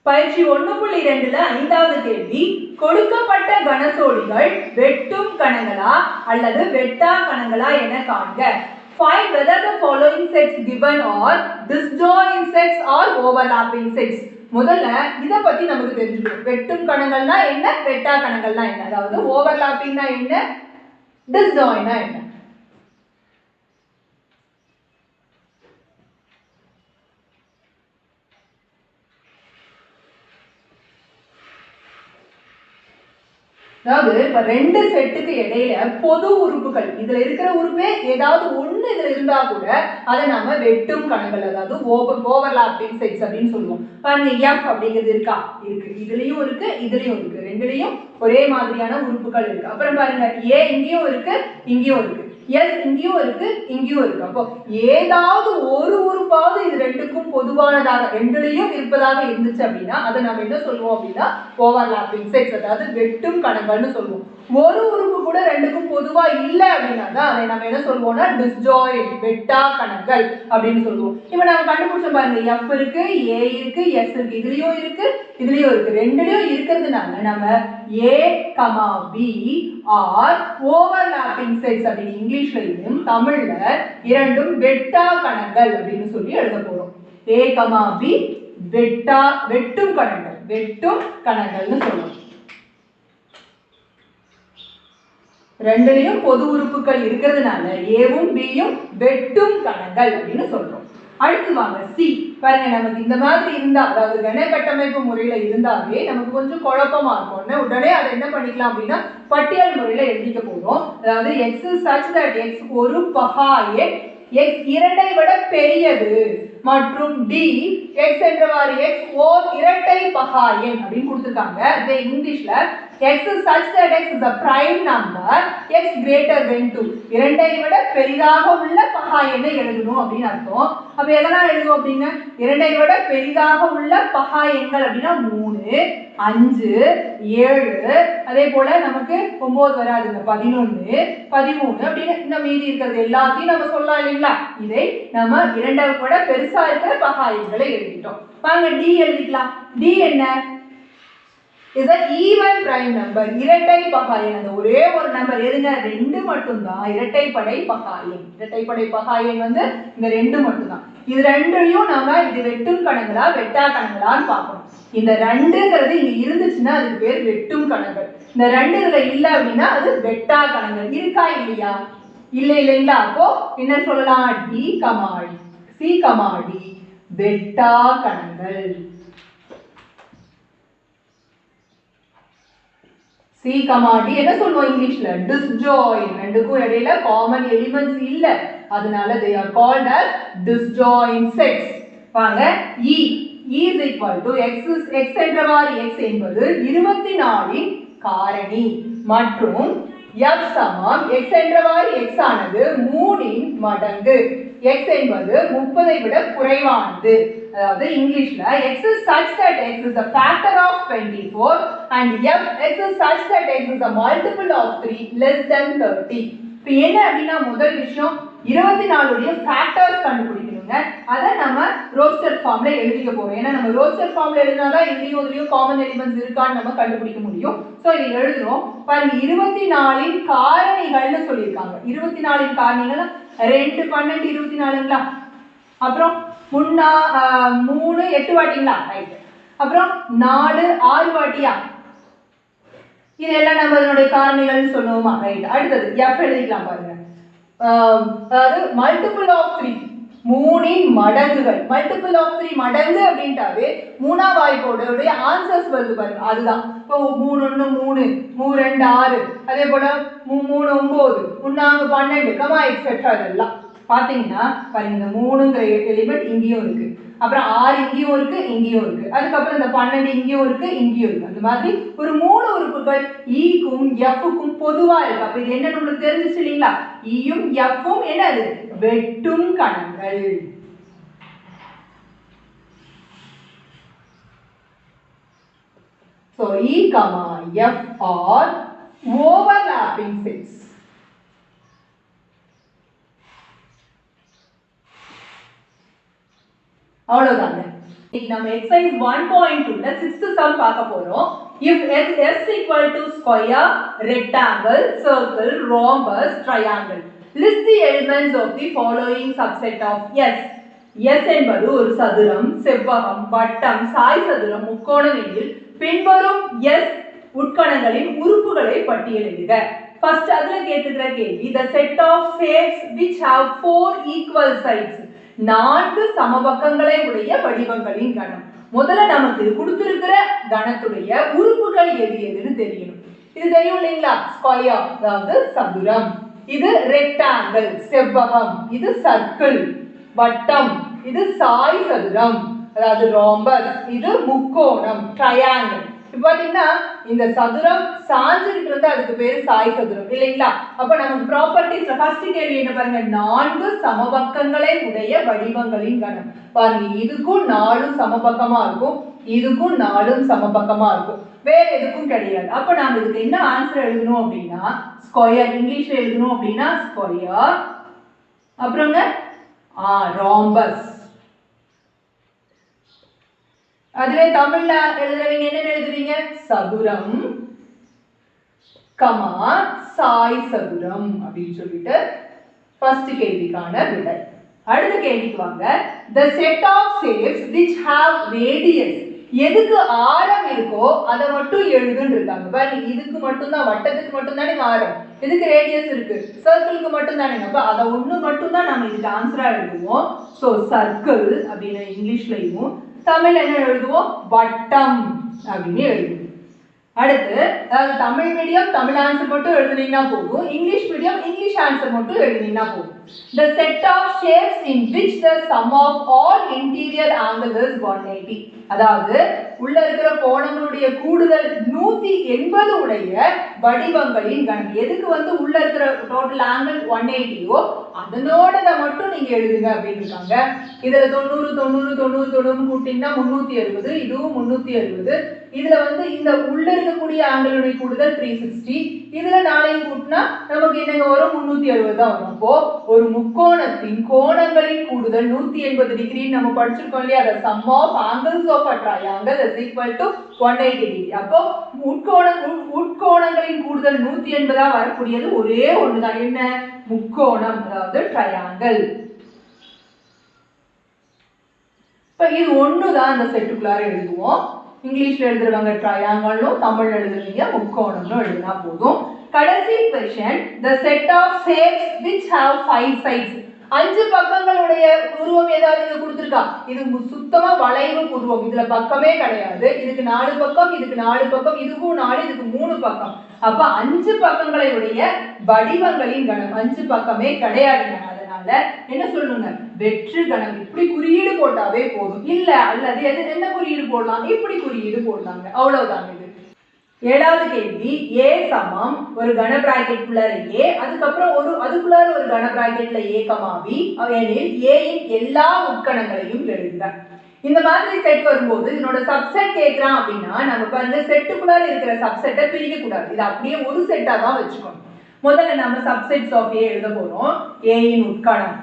பயிற்சி 1.2ல ஐந்தாவது கேள்வி, கொடுக்கப்பட்ட கனசோடிகள் வெட்டும் கணங்களா அல்லது வெட்டா கணங்களா என காண்க. Find whether the following sets given are disjoint sets or overlapping sets. முதல்ல இத பத்தி நமக்கு தெரிஞ்சுக்கணும். வெட்டும் கணங்கள்னா என்ன, வெட்டா கணங்கள்னா என்ன, அதாவது ஓவர்லாப்பிங்னா என்ன, டிஸ்ஜாயின்ட்னா என்ன. அதாவது இப்ப ரெண்டு செட்டுக்கு இடையில பொது உறுப்புகள், இதுல இருக்கிற உறுப்பே ஏதாவது ஒண்ணு இதுல இருந்தா கூட அதை நாம வெட்டும் கணங்கள், அதாவது ஓவர்லாப்பிங் செட்ஸ் அப்படின்னு சொல்லுவோம். பாருங்க, எஃப் அப்படிங்கிறது இருக்கா, இருக்கு, இதுலயும் இருக்கு, இதுலயும் இருக்கு, ரெண்டுலயும் ஒரே மாதிரியான உறுப்புகள் இருக்கு. அப்புறம் பாருங்க, ஏ இங்கேயும் இருக்கு, இங்கேயும் இருக்கு, எஸ் இங்கேயும் இருக்கு, இங்கேயும் இருக்கு. அப்போ ஏதாவது ஒரு உறுப்பாவது இது ரெண்டுக்கும் பொதுவானதாக ரெண்டுலயும் இருப்பதாக இருந்துச்சு அப்படின்னா அதை நம்ம என்ன சொல்லுவோம் அப்படின்னா ஓவர்லாப்பிங் செட்ஸ், அதாவது வெட்டும் கணங்கள்னு சொல்லுவோம். ஒரு உறுப்பு கூட ரெண்டுக்கும் பொதுவா இல்லை அப்படின்னா தான் அதை நம்ம என்ன சொல்லுவோம்னா டிஸ்ஜாயின்ட், வெட்டா கணங்கள் அப்படின்னு சொல்லுவோம். இப்ப நம்ம கண்டுபிடிச்சோம் பாருங்க, எஃப் இருக்கு, ஏ இருக்கு, எஸ் இருக்கு, இதுலயும் இருக்கு, இதுலயும் இருக்கு, ரெண்டுலயும் இருக்கிறதுனால நம்ம A comma B are overlapping sets அப்படின்னு இங்கிலீஷ்லயும் தமிழ்ல இரண்டும் வெட்டா கணங்கள் அப்படின்னு சொல்லி எழுத போறோம். ஏ கமா பி வெட்டும் கணங்கள், வெட்டும் கணங்கள்னு சொல்லுவோம். ரெண்டுலயும் பொது உறுப்புகள் இருக்கிறதுனால ஏவும் பியும் வெட்டும் கணங்கள் அப்படின்னு சொல்றோம். அடுத்து வாங்க சி. பாருங்க, நமக்கு இந்த மாதிரி இருந்தா, அதாவது கன கட்டமைப்பு முறையில இருந்தாவே நமக்கு கொஞ்சம் குழப்பமா இருக்கும். உடனே அதை என்ன பண்ணிக்கலாம் அப்படின்னா பட்டியல் முறையில எழுதிக்க போறோம். அதாவது எக்ஸ் such that எக்ஸ் ஒரு பகா எண், எக்ஸ் இரண்டை விட பெரியது மற்றும் டி எக்ஸ் என்றவாறு எக்ஸ் ஓர் இரட்டை பகா எண் அப்படின்னு கொடுத்திருக்காங்க. இந்த இங்கிலீஷ்ல x such that x is a prime number, x greater than 2, இரண்டை விட பெரிதாக உள்ள பகா எண்ணை எழுதணும் அப்படின்னு அர்த்தம். அப்ப எதெல்லாம் எழுதுவோம் அப்படின்னா, இரண்டை விட பெரிதாக உள்ள பகா எண்கள் அப்படின்னா 3, 5, 7, அதே போல நமக்கு 9 வராதுங்க, 11, 13 அப்படின்னு இந்த மீதி இருக்கிறது எல்லாத்தையும் நம்ம சொல்லலாம் இல்லைங்களா. இதை நம்ம இரண்டை விட பெருசா இருக்கிற பகா எண்களை எழுதிட்டோம். வாங்க டி எழுதிக்கலாம். டி என்ன, is an even prime number, இரட்டை பகா எண். அந்த ஒரே ஒரு நம்பர் எதுங்க, 2 மட்டும் தான் இரட்டைப்படை பகா எண். இரட்டைப்படை பகா எண் வந்து இந்த 2 மட்டும் தான். இது ரெண்டையும் நாம இது வெட்டும் கணங்களா வெட்டா கணங்களான்னு பார்க்கணும். இந்த 2ங்கிறது இங்க இருந்துச்சுன்னா அதுக்கு பேர் வெட்டும் கணங்கள். இந்த 2 இதுல இல்ல அப்படின்னா அது வெட்டா கணங்கள். இருக்கா இல்லையா, இல்லைங்களா. அப்போ என்ன சொல்லலாம், D comma C comma D வெட்டா கணங்கள். சி கமா டி என்ன சொல்லுவோம் இங்கிலீஷ்ல, டிஸ்ஜாயின்ட். ரெண்டுக்கும் இடையில காமன் எலிமெண்ட்ஸ் இல்ல, அதனால they are called as disjoint sets. வாங்க E is equal to x என்றவாறு x என்பது 24 இன் காரணி மற்றும் f சமம் x என்றவாறு x ஆனது 3 இன் மடங்கு. x என்பது 30ஐ விட குறைவானது. அதாவது இங்கிலீஷ்ல x is such that x is a factor of 24 and x is such that x is a multiple of 3 less than 30. இப்போ என்ன அப்படின்னா முதல் விஷயம் 24 உடைய ஃபேக்டர்ஸ் கண்டுபிடிக்கணுங்க. அதை நம்ம ரோஸ்டர் ஃபார்ம்ல எழுதிக்க போறோம். ஏன்னா நம்ம ரோஸ்டர் ஃபார்ம்ல எழுதினாதான் இதுலயும் காமன் எலிமெண்ட்ஸ் இருக்கான்னு நம்ம கண்டுபிடிக்க முடியும். ஸோ இதை எழுதுறோம். பாருங்க, 24 இன் காரணிகள்னு சொல்லியிருக்காங்க. 24 இன் காரணிகள் 2, 12, 24ங்களா. அப்புறம் 3, 8 வாட்டிங்களா, ரைட். அப்புறம் 4, 6 வாட்டியா, இதெல்லாம் நம்ம இதனுடைய காரணிகள்னு சொல்லுவோமா, ரைட். அடுத்தது f எழுதிக்கலாம். பாருங்க, அதாவது மல்டிபிள் ஆஃப் 3, 3 இன் மடங்குகள். மல்டிபிள் ஆஃப் 3 மடங்கு அப்படின்ட்டாவே 3ஆம் வாய்ப்போடைய ஆன்சர்ஸ் வருது பாருங்க, அதுதான். இப்போ 3 1 3, 3 2 6, அதே போல 3 9, 4 12 கமா எக்ஸெட்ரா. இதெல்லாம் பாத்தீங்கன்னா பாருங்க, இந்த 3ங்கிற எலிமெண்ட் இங்கேயும் இருக்கு, அப்புறம் 6 இங்கேயும் இருக்கு, இங்கேயும் இருக்கு, அதுக்கப்புறம் இந்த 12 இங்கேயும் இருக்கு, இங்கேயும் இருக்கு. அந்த மாதிரி ஒரு 3 உறுப்புகள் ஈக்கும் எஃப்க்கும் பொதுவா இருக்கு. அப்ப இது என்ன உங்களுக்கு தெரிஞ்சிச்சு இல்லைங்களா, ஈயும் எஃப்பும் என்னது, வெட்டும் கணங்கள். So E, F are overlapping sets. அவ்வளவுதாங்க. நம்ம exercise 1.2ல 6th sum பார்க்க போறோம். If s equal to square, rectangle, circle, rhombus, triangle, list the elements of the following subset of s. s என்பது ஒரு சதுரம், செவ்வகம், வட்டம், சாய் சதுரம், முக்கோணம் எனில் பின்வரும் s உட்கணங்களின் உறுப்புகளை பட்டியலிடுக. First அதுல கேட்டிருக்கிற கேள்வி the set of shapes which have 4 equal sides. 4 சமபக்கங்களை உடைய வடிவங்களின் கணம். முதல்ல நமக்கு கொடுத்திருக்கிற கணத்துடைய உறுப்புகள் எது எதுன்னு தெரியணும். இது தெரியும் இல்லைங்களா? ஸ்கொயர் அதாவது சதுரம், இது ரெக்டாங்கிள் செவ்வகம், இது சர்க்கிள் வட்டம், இது சாய் சதுரம் அதாவது ரோம்பஸ், இது முக்கோணம் ட்ரையாங்கிள். இப்போ பாத்தீங்கன்னா இந்த சதுரம் சாஞ்சிட்டு இருந்தா அதுக்கு பேரு சாய் சதுரம் இல்லைங்களா? அப்ப நமக்கு ப்ராப்பர்ட்டிஸ்ல ஃபர்ஸ்ட் கேள்வி என்ன பாருங்க, 4 சமபக்கங்களை உடைய வடிவங்களின் கணம். பாருங்க இதுக்கும் 4 சமபக்கமா இருக்கும், இதுக்கும் 4 சமபக்கமா இருக்கும், வேற எதுக்கும் கிடையாது. அப்ப நாம இதுக்கு என்ன ஆன்சர் எழுதணும் அப்படின்னா ஸ்கொயர், இங்கிலீஷ்ல எழுதணும் அப்படின்னா ஸ்கொயர், அப்புறங்க ரோம்பஸ். அதுவே தமிழ்ல எழுதுறவங்க என்ன எழுதுவீங்க, சதுரம் கமா சாய் சதுரம் அப்படின்னு சொல்லிட்டு ஃபர்ஸ்ட் கேள்விக்கான விடை. அடுத்த கேள்விக்கு வாங்க. the set of shapes which have radius, எதுக்கு ஆரம் இருக்கோ அதை மட்டும் எழுதுன்னு இருக்காங்க. பாருங்க இதுக்கு மட்டும் தான், வட்டத்துக்கு மட்டும் தானே ஆரம், இதுக்கு ரேடியஸ் இருக்கு, சர்க்கிளுக்கு மட்டும் தானே. அப்ப அதை ஒண்ணு மட்டும் தான் நம்ம இதுக்கு ஆன்சரா எழுதுவோம். சோ சர்க்கிள் அப்படின்னு இங்கிலீஷ்லயும், தமிழ் என்ன எழுதுவோம், வட்டம் அப்படின்னு எழுதுவோம். அடுத்து அதாவது தமிழ் மீடியம் தமிழ் ஆன்சர் மட்டும் எழுதுனீங்கன்னா போதும், இங்கிலீஷ் மீடியம் இங்கிலீஷ் ஆன்சர் மட்டும் எழுதுனீங்கன்னா போதும். the set of shapes in which the sum of all interior angles is 180, அதாவது உள்ள இருக்கிற கோணங்களுடைய கூடுதல் 180 உடைய வடிவங்களின் கணம். எதுக்கு உள்ள இருக்கிற டோட்டல் ஆங்கிள் 180ஓ அதனோட மட்டும் நீங்க எழுதுங்க அப்படின்னு இருக்காங்க. இதுல 90 90 90 90 கூட்டிங்கன்னா 360, இதுவும் 360. இதுல இந்த உள்ள இருக்கக்கூடிய ஆங்கிளுடைய கூடுதல் 360, இதுல 4 கூட்டினா நமக்கு என்னங்க வரும், 360 தான் வரும். அப்போ ஒரு முக்கோணத்தின் கோணங்களின் கூடுதல் 180 டிகிரி நம்ம படிச்சிருக்கோம் இல்லையா? the sum of angles of a triangle is equal to 180 degree. அப்போ உட்கோணங்களின் கூடுதல் 180 வரக்கூடியது ஒரே ஒண்ணுதான், என்ன, முக்கோணம் அதாவது ட்ரையாங்கிள். இப்ப இது ஒண்ணுதான் அந்த செட்டுக்குள்ளார எழுதுவோம். இங்கிலீஷ்ல எழுதுறவங்க ட்ரையாங்கிளும், தமிழ் எழுதுறவங்க முக்கோணம்னு எழுதினா போதும். கடைசி question the set of shapes which have 5 sides, 5 பக்கங்களுடைய உருவம் ஏதாவது இங்க கொடுத்திருக்கா? இது சுத்தமா வளைவு உருவம், இதுல பக்கமே கிடையாது. இதுக்கு 4 பக்கம், இதுக்கு 4 பக்கம், இதுக்கும் 4, இதுக்கு 3 பக்கம். அப்ப 5 பக்கங்களை உடைய வடிவங்களின் கணம் 5 பக்கமே கிடையாதுங்க. அதனால என்ன சொல்லணுங்க, வெற்று கணம். இப்படி குறியீடு போட்டாவே போதும், இல்ல அல்லது என்ன குறியீடு போடலாம், இப்படி குறியீடு போடலாங்க, அவ்வளவுதாங்க. இது 7வது கேள்வி. a சமம் ஒரு கன பிராக்கெட் குள்ளார a, அதுக்கப்புறம் அதுக்குள்ளார ஒரு கன பிராக்கெட்ல a, b எனில் a இன் எல்லா உட்கணங்களையும் எழுதுக. இந்த மாதிரி செட் வரும்போது இதனோட சப்செட் கேட்கறான் அப்படின்னா நம்ம பாருங்க செட்டுக்குள்ளார இருக்கிற சப்செட்டை பிரிக்க கூடாது, இது அப்படியே ஒரு செட்டா தான் வச்சுக்கணும். முதல்ல நம்ம சப்செட்ஸ் ஆஃப் a எழுத போறோம். a இன் உட்கணம்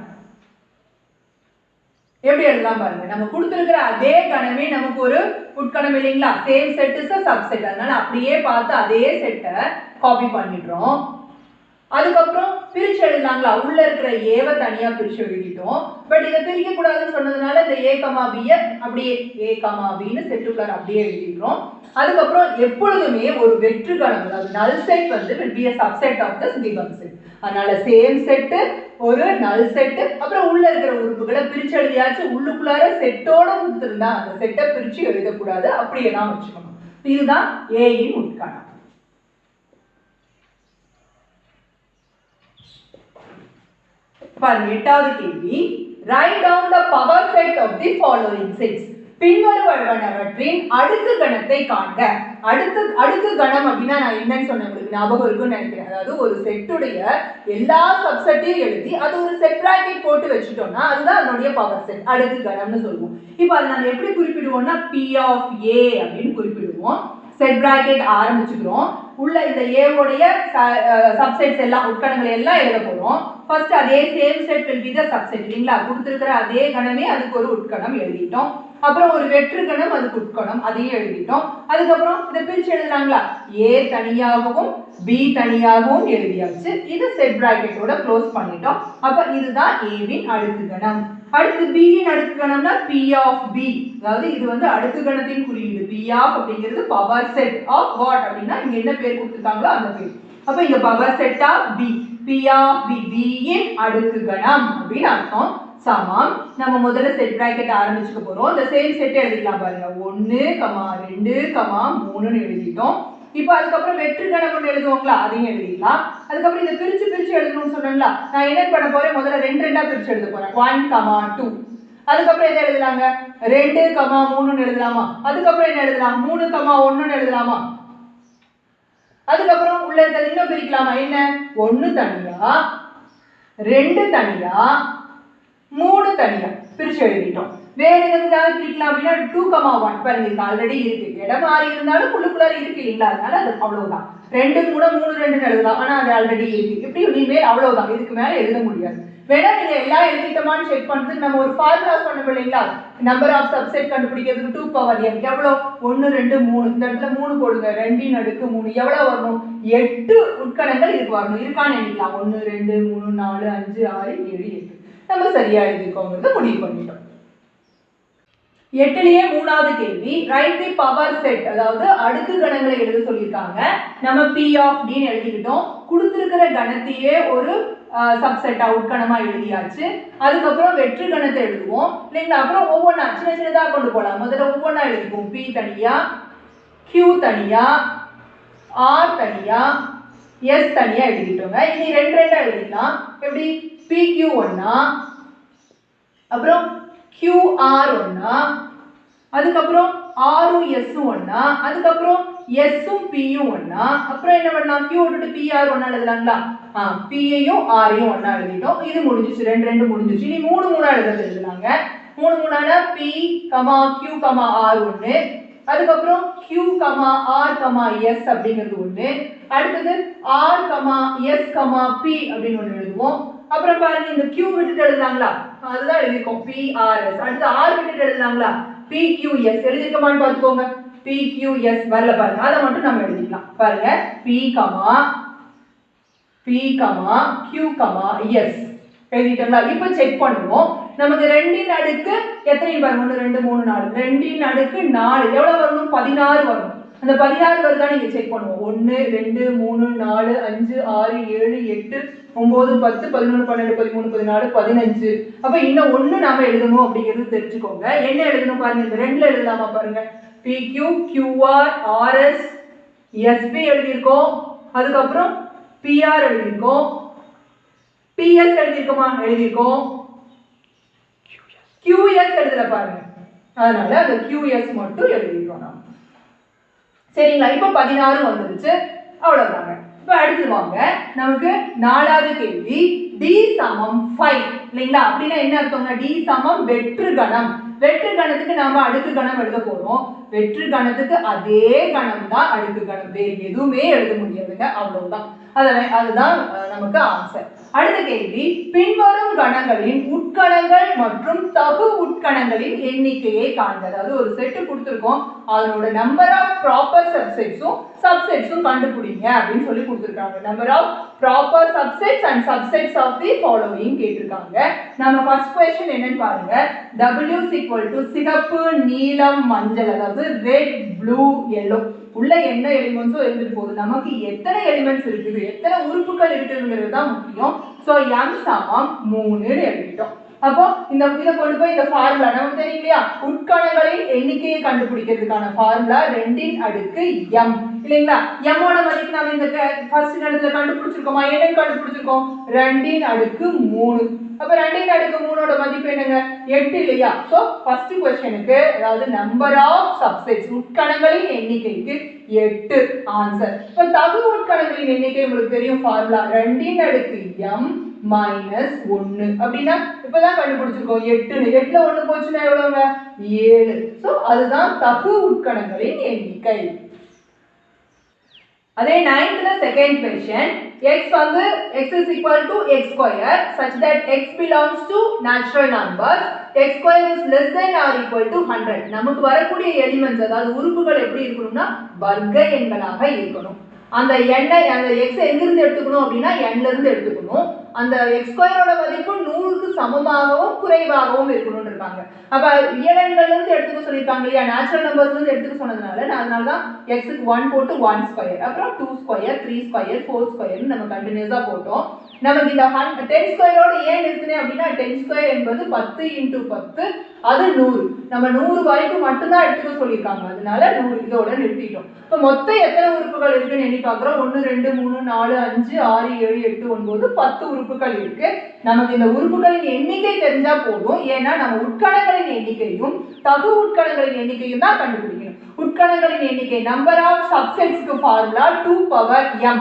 எப்படி எழுதலாம் பாருங்க, நம்ம கொடுத்திருக்கிற அதே கணமே நமக்கு ஒரு உட்கணம் இல்லைங்களா? Same set is a subset. அதனால அப்படியே பார்த்து அதே செட்டை காப்பி பண்ணிடுறோம். அதுக்கப்புறம் பிரிச்சு எழுதலாங்களா, உள்ள இருக்கிற ஏவை தனியா பிரிச்சு எழுதிட்டோம். பட் இதை பிரிக்க கூடாதுன்னு சொன்னதுனால இந்த a, b அப்படியே a, bன்னு செட்டுக்குள்ளார அப்படியே எழுதிடுறோம். அதுக்கப்புறம் எப்பொழுதுமே ஒரு வெற்று கணம் அதாவது நல் set will be a subset of this given set. அதனால சேம் செட், ஒரு நல் செட், அப்புறம் உள்ள இருக்கிற உறுப்புகளை பிரிச்சு எழுதியாச்சு. உள்ளுக்குள்ளார செட்டோட கொடுத்திருந்தா அந்த செட்டை பிரிச்சு எழுதக்கூடாது, அப்படியே தான் வச்சுக்கணும். இதுதான் a இன் உட்கணம். பாருங்க 8வது கேள்வி. write down the power set of the following sets. பின்வருவனவற்றின் அடுக்கு கணத்தை காண்க. அடுக்கு கணம் அப்படின்னா நான் என்னன்னு சொன்னேன், உங்களுக்கு ஞாபகம் இருக்குன்னு நினைக்கிறேன். அதாவது ஒரு செட்டுடைய எல்லா சப்செட்டையும் எழுதி அது ஒரு செட் பிராக்கெட் போட்டு வச்சுட்டோம்னா அதுதான் அதனுடைய பவர் செட், அடுக்கு கணம்னு சொல்லுவோம். இப்போ அதை நம்ம எப்படி குறிப்பிடுவோம்னா p of a அப்படின்னு குறிப்பிடுவோம். செட் பிராக்கெட் ஆரம்பிச்சுக்கிறோம். உள்ள இந்த ஏவோடைய சப்செட்ஸ் எல்லாம் உட்கணங்களை எல்லாம் எழுத போறோம். ஃபர்ஸ்ட் அதே same set will be the subset இல்லைங்களா, கொடுத்திருக்கிற அதே கணமே அதுக்கு ஒரு உட்கணம் எழுதிட்டோம். அப்புறம் ஒரு வெற்று கணம் அதுக்கு உட்கணம் அதையும் எழுதிட்டோம். அதுக்கப்புறம் இதை பிரிச்சு எழுதலாங்களா, ஏ தனியாகவும் பி தனியாகவும் எழுதியாச்சு. இது செட் பிராக்கெட்டோட க்ளோஸ் பண்ணிட்டோம். அப்ப இதுதான் ஏவின் அடுக்கு கணம். அடுத்து B இன் அடுக்கு கணம்னா P of B, அதாவது இது வந்து அடுக்கு கணத்தின் குறியீடு. P of அப்படிங்கிறது பவர் செட் ஆஃப் வாட் அப்படின்னா இங்க என்ன பேர் கொடுத்துருக்காங்களோ அந்த பேர். அப்ப இங்க power set of B, P of B, B இன் அடுக்கு கணம் அப்படின்னு அர்த்தம். சமம் நம்ம முதல்ல செட் பிராக்கெட் ஆரம்பிச்சுக்க போறோம். இந்த சேம் செட் எழுதிக்கலாம் பாருங்க, 1, 2, 3ன்னு எழுதிட்டோம். இப்போ அதுக்கப்புறம் வெற்று கணம் ஒன்று எழுதுவோங்களா, அதையும் எழுதிடலாம். அதுக்கப்புறம் இதை பிரிச்சு எழுதணும்னு சொன்னேங்களா, நான் என்ன பண்ண போறேன், முதல்ல 2 பிரிச்சு எழுத போறேன். 1, 2. அதுக்கப்புறம் எதை எழுதலாங்க, 2, 3ன்னு எழுதலாமா. அதுக்கப்புறம் என்ன எழுதலாம், 3, 1ன்னு எழுதலாமா. அதுக்கப்புறம் உள்ள இருக்கிறது இன்னும் பிரிக்கலாமா, என்ன 1 தனியா 2 தனியா 3 தனியா பிரிச்சு எழுதிட்டோம். வேற எதாவது பிரிக்கலாம் அப்படின்னா 2, 1 பாருங்க, இது ஆல்ரெடி இருக்கு. இடம் மாறி இருந்தாலும் உள்ளுக்குள்ளார இருக்கு இல்லைங்களா, அதனால அது அவ்வளவுதான். 2 கூட 3 2 எழுதலாம், ஆனா அது ஆல்ரெடி இருக்கு. இப்படி இனிமேல் அவ்வளவுதான், இதுக்கு மேல எழுத முடியாது. வேணா நீங்க எல்லாம் எழுதிட்டோமான்னு செக் பண்றதுக்கு நம்ம ஒரு ஃபார்முலா பண்ணோம் இல்லைங்களா, நம்பர் ஆஃப் சப்செட் கண்டுபிடிக்கிறதுக்கு 2 பவர் n எவ்வளவு, 1 2 3, இந்த இடத்துல 3 போடுங்க, 2 இன் அடுக்கு 3 எவ்வளவு வரணும், 8 உட்கணங்கள் இதுக்கு வரணும். இருக்கான்னு எண்ணிக்கலாம், 1 2 3 4 5 6 7 8. நம்ம சரியா எழுதிக்கோங்கிறத முடிவு பண்ணிட்டோம். 8லயே 3வது கேள்வி, ரைட் தி பவர் செட், அதாவது அடுக்கு கணங்களை எழுத சொல்லியிருக்காங்க. நம்ம P of D ன்னு எழுதிக்கிட்டோம். கொடுத்திருக்கிற கணத்தையே ஒரு சப்செட்டா உட்கணமா எழுதியாச்சு. அதுக்கப்புறம் வெற்று கணத்தை எழுதுவோம் இல்லைங்களா. அப்புறம் ஒவ்வொன்றா சின்னதா கொண்டு போகலாம். முதல்ல ஒவ்வொன்றா எழுதிப்போம். P தனியா, Q தனியா, R தனியா, S தனியா எழுதிட்டோங்க. இனி 2 எழுதிக்கலாம். எப்படி, PQ ஒண்ணா, அப்புறம் QR ஒண்ணா, அதுக்கப்புறம் Rம் Sம் ஒண்ணா, அதுக்கப்புறம் Sம் Pயும் ஒண்ணா. அப்புறம் என்ன பண்ணலாம், Q விட்டுட்டு PR ஒண்ணா எழுதலாங்களா. Pயையும் Rயையும் ஒண்ணா எழுதிட்டோம். இது முடிஞ்சிச்சு, 2 முடிஞ்சிச்சு. இனி 3 எழுதலாங்க. 3 P, Q, R ஒண்ணு, அதுக்கப்புறம் Q, R, S அப்படிங்கிறது ஒண்ணு, அடுத்தது R, S, P அப்படின்னு ஒண்ணு எழுதுவோம். அப்புறம் பாருங்க, இந்த Q விட்டுட்டு எழுதலாங்களா, அதுதான் எழுதிருக்கோம் PRS. அடுத்து R விட்டுட்டு எழுதலாங்களா, PQS. எழுதிருக்கோமான்னு பார்த்துக்கோங்க, PQS வரல பாருங்க, அதை மட்டும் நம்ம எழுதிக்கலாம். பாருங்க, P, Q, S எழுதிட்டோங்களா. இப்போ செக் பண்ணுவோம். நமக்கு 2 இன் அடுக்கு எத்தனை பாருங்க, 1 2 3 4, 2 இன் அடுக்கு 4 எவ்வளவு வரணும், 16 வரணும். அந்த 16 வருதா நீங்க செக் பண்ணுவோம். 1 2 3 4 5 6 7 8 9 10 11 12 13 14 15. அப்ப இன்னும் 1 நாம எழுதணும் அப்படிங்கிறது தெரிஞ்சுக்கோங்க. என்ன எழுதணும் பாருங்க, இந்த 2ல எழுதலாமா பாருங்க, PQ, QR, RS, SP எழுதியிருக்கோம். அதுக்கப்புறம் PR எழுதியிருக்கோம். PS எழுதியிருக்கோமா, எழுதியிருக்கோம். QS எழுதல பாருங்க, அதனால அந்த QS மட்டும் எழுதிருக்கோம் நாம. சரிங்களா. இப்போ 16 வந்துருச்சு, அவ்வளவுதாங்க. இப்போ அடுத்து வாங்க, நமக்கு 4வது கேள்வி, D சமம் 5 இல்லைங்களா. அப்படின்னா என்ன அர்த்தம்னா, D சமம் வெற்று கணம். வெற்று கணத்துக்கு நாம அடுக்கு கணம் எழுத போறோம். வெற்று கணத்துக்கு அதே கணம் தான் அடுக்கு கணம், வேறு எதுவுமே எழுத முடியாதுங்க, அவ்வளவுதான். அதுதான் நமக்கு ஆன்சர். அடுத்த கேள்வி, பின்வரும் கணங்களின் உட்கணங்கள் மற்றும் தகு உட்கணங்களின் எண்ணிக்கையை காண்க. அதாவது ஒரு செட் கொடுத்திருக்கோம், அதனோட நம்பர் ஆஃப் ப்ராப்பர் சப்செட்ஸும் கண்டுபிடிங்க அப்படின்னு சொல்லி கொடுத்திருக்காங்க. Number of proper subsets and subsets of the following கேட்டிருக்காங்க. நம்ம ஃபர்ஸ்ட் क्वेश्चन என்னன்னு பாருங்க, W சிகப்பு நீலம் மஞ்சள், அதாவது ரெட் ப்ளூ yellow உள்ள என்ன எலிமெண்ட்ஸோ எழுதிட்டு போகுது. நமக்கு எத்தனை எலிமெண்ட்ஸ் இருக்குது, எத்தனை உறுப்புகள் இருக்குங்கிறது தான் முக்கியம். ஸோ M சமம் 3 எழுதிட்டோம். அப்போ இதை கொண்டு போய் இந்த ஃபார்முலா நமக்கு தெரியும் இல்லையா, உட்கணங்களின் எண்ணிக்கையை கண்டுபிடிக்கிறதுக்கான ஃபார்முலா 2 இன் அடுக்கு M இல்லைங்களா. M ஓட மதிப்பு நாம இந்த ஃபர்ஸ்ட் இடத்துல கண்டுபிடிச்சிருக்கோமா, என்ன கண்டுபிடிச்சிருக்கோம், 2 இன் அடுக்கு 3. அப்ப 2 இன் அடுக்கு 3 ஓட மதிப்பு என்னங்க, 8 இல்லையா. சோ ஃபர்ஸ்ட் क्वेश्चनக்கு, அதாவது நம்பர் ஆஃப் சப்செட்ஸ் உட்கணங்களின் எண்ணிக்கைக்கு 8 ஆன்சர். இப்ப தகு உட்கணங்களின் எண்ணிக்கை உங்களுக்கு தெரியும், ஃபார்முலா 2 இன் அடுக்கு M மைனஸ் 1 அப்படின்னா இப்பதான் கண்டுபிடிச்சிருக்கோம் 8. 8ல 1 போச்சுன்னா எவ்வளவுங்க, 7. சோ அதுதான் தகு உட்கணங்களின் எண்ணிக்கை. அதே 9th second question, x வந்து x is equal to x square such that x belongs to natural numbers, x square is less than or equal to 100. நமக்கு வரக்கூடிய எலிமெண்ட்ஸ் அதாவது உறுப்புகள் எப்படி இருக்கணும்னா வர்க்க எண்களாக இருக்கணும். அந்த எண்ணை அந்த x எங்கிருந்து எடுத்துக்கணும் அப்படின்னா n ல இருந்து எடுத்துக்கணும். அந்த x ஸ்கொயரோட மதிப்பு 100க்கு சமமாகவும் குறைவாகவும் இருக்கணும்னு இருக்காங்க. அப்ப ரியல் எண்கள்ல இருந்து எடுத்துக்க சொல்லிருக்காங்க இல்லையா, நேச்சுரல் நம்பர்ஸ்ல இருந்து எடுத்துக்க சொன்னதுனால அதனால தான் x க்கு 1 போட்டு 1 ஸ்கொயர், அப்புறம் 2 ஸ்கொயர், 3 ஸ்கொயர், 4 ஸ்கொயர் நம்ம கண்டினியூஸா போட்டோம். நமக்கு இந்த 10 ஸ்கொயரோட ஏன் இருக்குனே அப்படின்னா 10 ஸ்கொயர் என்பது 10 × 10 அது 100. நம்ம 100 வரைக்கும் மட்டும் தான் எடுத்துக்க சொல்லிருக்காங்க. அதனால 100 இதோட நிறுத்திட்டோம். இப்ப மொத்தம் எத்தனை உறுப்புகள் இருக்குன்னு எண்ணி பார்க்கறோம். 1 2 3 4 5 6 7 8 9 10 உறுப்புகள் இருக்கு. நமக்கு இந்த உறுப்புகளின் எண்ணிக்கை தெரிஞ்சா போதும். ஏன்னா நம்ம உட்கணங்களின் எண்ணிக்கையும் தகு உட்கணங்களின் எண்ணிக்கையும் தான் கண்டுபிடிக்கணும். உட்கணங்களின் எண்ணிக்கை நம்பர் ஆஃப் சப்செட்ஸ்க்கு ஃபார்முலா 2m.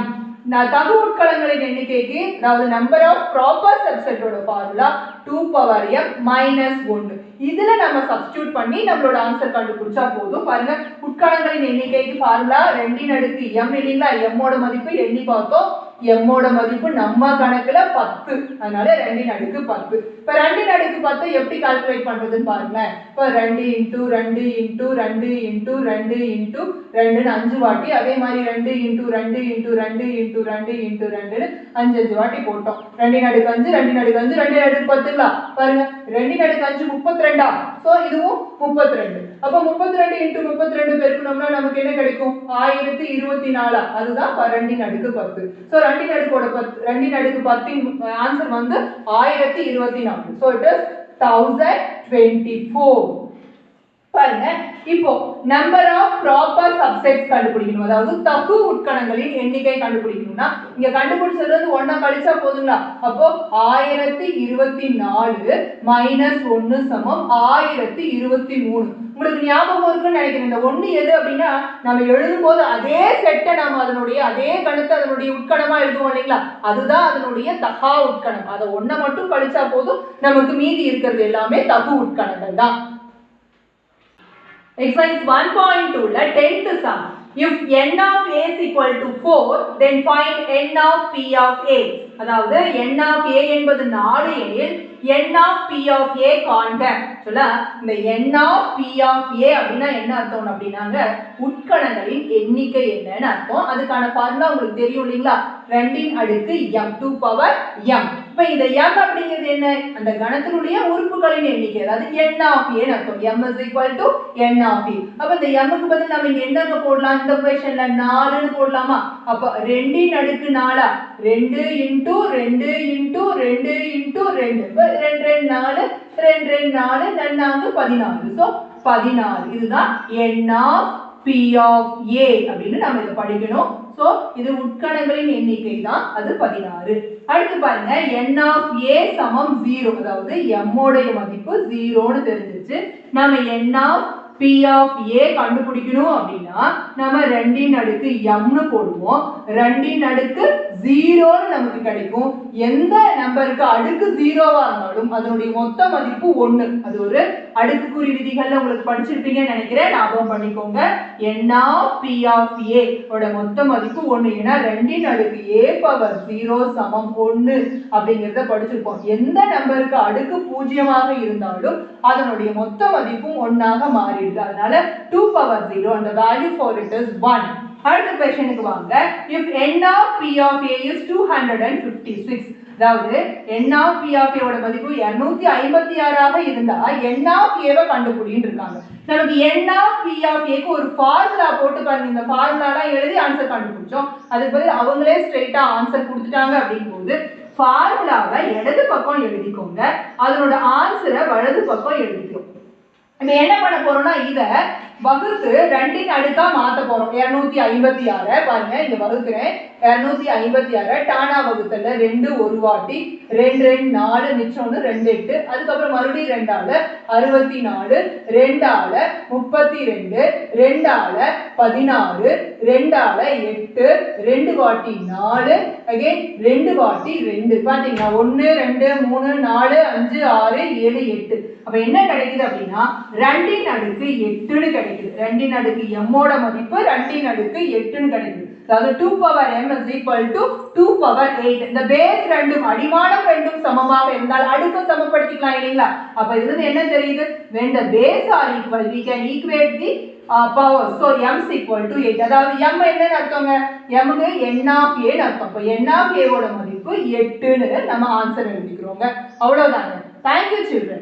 தகு உட்கணங்களின் எண்ணிக்கைக்கு அதாவது நம்பர் ஆஃப் ப்ராப்பர் சப்செட்டோட ஃபார்முலா 2m - 1. இதுல நம்ம சப்ஸ்டிட்யூட் பண்ணி நம்மளோட ஆன்சர் கண்டுபிடிச்சா போதும். பாருங்க, உட்கணங்களின் எண்ணிக்கைக்கு ஃபார்முலா 2m இல்லைங்களா, m ஓட மதிப்பு எண்ணி பார்த்தோம். m ஓட மதிப்பு நம்ம கணக்குல 10, அதனால 2 × 10. இப்ப 2 × 10 எப்படி கால்குலேட் பண்றதுன்னு பாருங்க. இப்ப 2 × 2 × 2 × 2 × 2 5 வாட்டி, அதே மாதிரி 2 × 2 × 2 × 2 × 2 5 வாட்டி போட்டோம். 2 × 5 2 × 5 2 × 10ங்களா, பாருங்க 2 × 5 32. சோ இதுவும் 32. அப்ப 32 × 32 பெருக்கணும்னா நமக்கு என்ன கிடைக்கும்? 1024. அதுதான் 2 × 10. சோ 2 × 10 ஆன்சர் வந்து 1024. So it is 1024. பாருங்க, இப்போ நம்பர் ஆஃப் ப்ராப்பர் சப்செட்ஸ் கண்டுபிடிக்கணும். அதாவது தகு உட்கணங்களின் எண்ணிக்கை கண்டுபிடிக்கணும்னா இங்க கண்டுபிடிச்சது 1 கழிச்சா போதுங்களா. அப்போ 1024 - 1 சமம் 1023. உங்களுக்கு ஞாபகம் இருக்குன்னு நினைக்கிறேன். இந்த 1 எது அப்படின்னா நம்ம எழுதும்போது அதே செட்டை நம்ம அதனுடைய அதே கணத்தை அதனுடைய உட்கணமா எழுதுவோம் இல்லைங்களா, அதுதான் அதனுடைய தகா உட்கணம். அதை 1 மட்டும் கழிச்சா போதும், நமக்கு மீதி இருக்கிறது எல்லாமே தகு உட்கணங்கள் தான். Exercise 1.2 ல 10th sum. If n of a is equal to 4, then find n of p of a. அதாவது n of a என்பது 4 எனில் n of p of a காண்க. சொல்ல இந்த n of p of a அப்படின்னா என்ன அர்த்தம் அப்படின்னாங்க உட்கணங்களின் எண்ணிக்கை என்னன்னு அர்த்தம். அதுக்கான ஃபார்முலா உங்களுக்கு தெரியும் இல்லைங்களா, 2m 2m. இப்ப இந்த m அப்படிங்கிறது என்ன? அந்த கணத்தினுடைய உறுப்புகளின் எண்ணிக்கை, அதாவது n of a ன்னு அர்த்தம். m is equal to n of a. அப்ப இந்த m க்கு பதில் நம்ம இங்க என்னங்க போடலாம்? இந்த ஈக்குவேஷன்ல 4 ன்னு போடலாமா? அப்ப 2 × 4 2 × 2 × 2 × 2 2 2 4 2 2 4 4 14. சோ 16. இதுதான் n of p of a அப்படின்னு நாம இத படிக்கணும். சோ இது உட்கணங்களின் எண்ணிக்கை தான், அது 16. அடுத்து பாருங்க, n of a சமம் 0. அதாவது m உடைய மதிப்பு 0 ன்னு தெரிஞ்சிச்சு. நாம n of p of a கண்டுபிடிக்கணும் அப்படின்னா நம்ம 2 ன் அடுக்கு m ன்னு போடுவோம். 2 ன் அடுக்கு 0 ன்னு நமக்கு கிடைக்கும். எந்த நம்பருக்கு அடுக்கு 0வா இருந்தாலும் அதனுடைய மொத்த மதிப்பு 1. அது ஒரு அடுக்குக்குறி விதிகள்ல உங்களுக்கு படிச்சிருப்பீங்கன்னு நினைக்கிறேன், ஞாபகம் பண்ணிக்கோங்க. n of p of a ஓட மொத்த மதிப்பு 1. ஏன்னா 2 ன் அடுக்கு a பவர் 0 சமம் 1 அப்படிங்கறத படிச்சிருப்போம். எந்த நம்பருக்கு அடுக்கு 0ஆக இருந்தாலும் அதனுடைய மொத்த மதிப்பும் 1ஆக மாறிடும். அதனால 2 power 0 and the value for it is 1. அடுத்த क्वेश्चनக்கு வாங்க. If n of p of a is 256, அதாவது n of p of a ஓட மதிப்பு 256 ஆக இருந்தா n of a வை கண்டுபிடின்னு இருக்காங்க. நமக்கு n of p of a க்கு ஒரு ஃபார்முலா போட்டு பாருங்க. இந்த ஃபார்முலாலாம் எழுதி ஆன்சர் கண்டுபிடிச்சோம். அதுக்கு பதில் அவங்களே ஸ்ட்ரைட்டா ஆன்சர் கொடுத்துட்டாங்க அப்படிங்கும்போது ஃபார்முலாவை இடது பக்கம் எழுதிக்கோங்க, அதனோட ஆன்சரை வலது பக்கம் எழுதிக்கோங்க. நம்ம என்ன பண்ண போறோம்னா இத வகுத்து 2 ன் அடுக்கா மாத்த போறோம். 256 பாருங்க, இங்க வகுக்கிறேன். 256 டானா வகுத்தல 2 ஒரு வாட்டி, 2 2 4 மிச்சம் 1 2 8, அதுக்கப்புறம் மறுபடியும் 2 ஆல 64, 2 ஆல 32, 2 ஆல 16, 2 ஆல 8, 2 வாட்டி 4, அகைன் 2 வாட்டி 2. பாத்தீங்களா, 1 2 3 4 5 6 7 8. அப்ப என்ன கிடைக்குது அப்படின்னா 2 ன் அடுக்கு 8 ன்னு கிடைக்குது. 2 ன் அடுக்கு m ஓட மதிப்பு 2 ன் அடுக்கு 8 ன்னு கிடைக்குது. அதாவது 2 power m is equal to 2 power 8. இந்த பேஸ் ரெண்டும் அடிமானம் ரெண்டும் சமமாக இருந்தால் அடுக்கு சமப்படுத்திக்கலாம் இல்லைங்களா? அப்ப இதுல இருந்து என்ன தெரியுது? when the base are equal we can equate the power. so m is equal to 8. அதாவது m என்னன்னு அர்த்தங்க? m க்கு n of a ன்னு அர்த்தம். அப்ப n of a ஓட மதிப்பு 8 ன்னு நம்ம ஆன்சர் எழுதிக்கிறோங்க. அவ்வளவுதாங்க. thank you children.